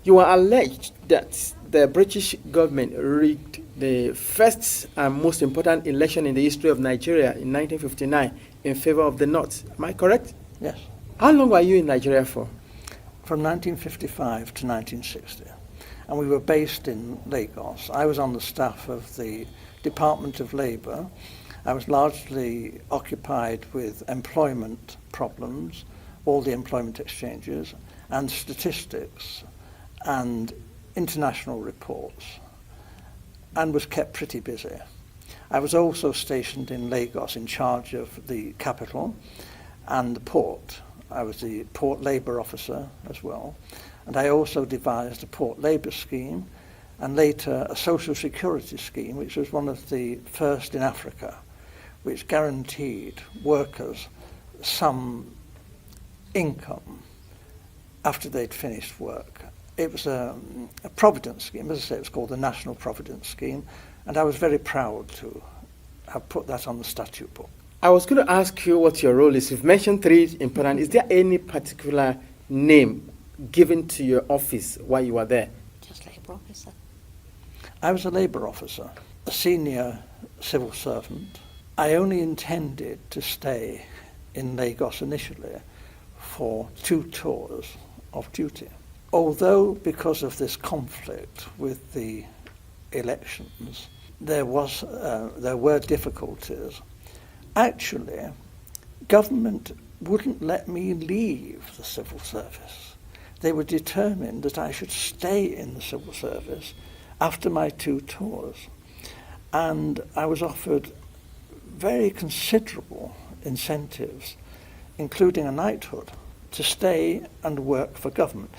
You are alleged that the British government rigged the first and most important election in the history of Nigeria in 1959 in favor of the North. Am I correct? Yes. How long were you in Nigeria for? From 1955 to 1960. And we were based in Lagos. I was on the staff of the Department of Labour. I was largely occupied with employment problems, all the employment exchanges, and statistics and international reports, and was kept pretty busy. I was also stationed in Lagos in charge of the capital and the port. I was the port labour officer as well, and I also devised a port labour scheme and later a social security scheme, which was one of the first in Africa, which guaranteed workers some income after they'd finished work. It was a providence scheme. As I say, it was called the National Providence Scheme, and I was very proud to have put that on the statute book. I was going to ask you what your role is. You've mentioned three important. Is there any particular name given to your office while you were there? Just labour officer. I was a labour officer, a senior civil servant. I only intended to stay in Lagos initially for 2 tours of duty. Although because of this conflict with the elections, there were difficulties. Actually, government wouldn't let me leave the civil service. They were determined that I should stay in the civil service after my 2 tours. And I was offered very considerable incentives, including a knighthood, to stay and work for government.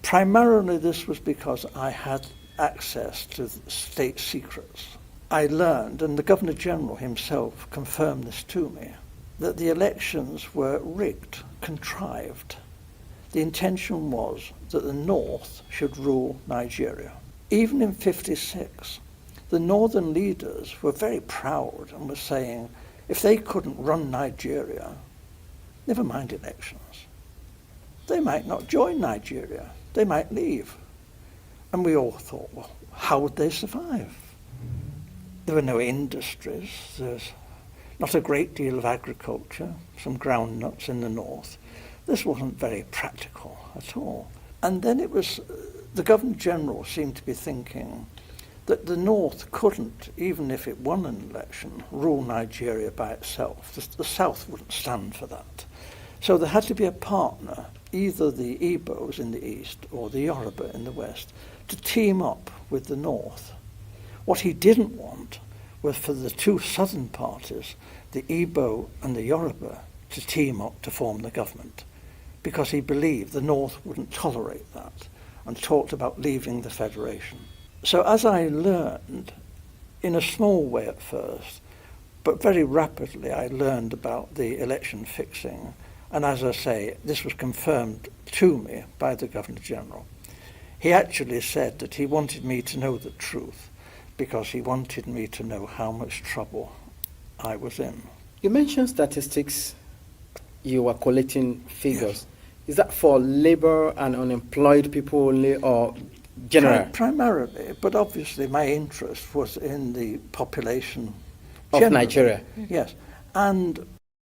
Primarily this was because I had access to state secrets. I learned, and the Governor-General himself confirmed this to me, that the elections were rigged, contrived. The intention was that the North should rule Nigeria. Even in '56, the northern leaders were very proud and were saying, if they couldn't run Nigeria, never mind elections. They might not join Nigeria. They might leave. And we all thought, well, how would they survive? There were no industries. There's not a great deal of agriculture, some groundnuts in the north. This wasn't very practical at all. And then it was, the Governor-General seemed to be thinking that the North couldn't, even if it won an election, rule Nigeria by itself. The South wouldn't stand for that. So there had to be a partner, either the Igbos in the east or the Yoruba in the west, to team up with the North. What he didn't want was for the 2 southern parties, the Igbo and the Yoruba, to team up to form the government, because he believed the North wouldn't tolerate that and talked about leaving the federation. So as I learned, in a small way at first, but very rapidly I learned about the election fixing, and as I say, this was confirmed to me by the Governor-General. He actually said that he wanted me to know the truth because he wanted me to know how much trouble I was in. You mentioned statistics. You were collecting figures. Yes. Is that for labor and unemployed people only, or general? Primarily, but obviously my interest was in the population Of generally. Nigeria? Yes, and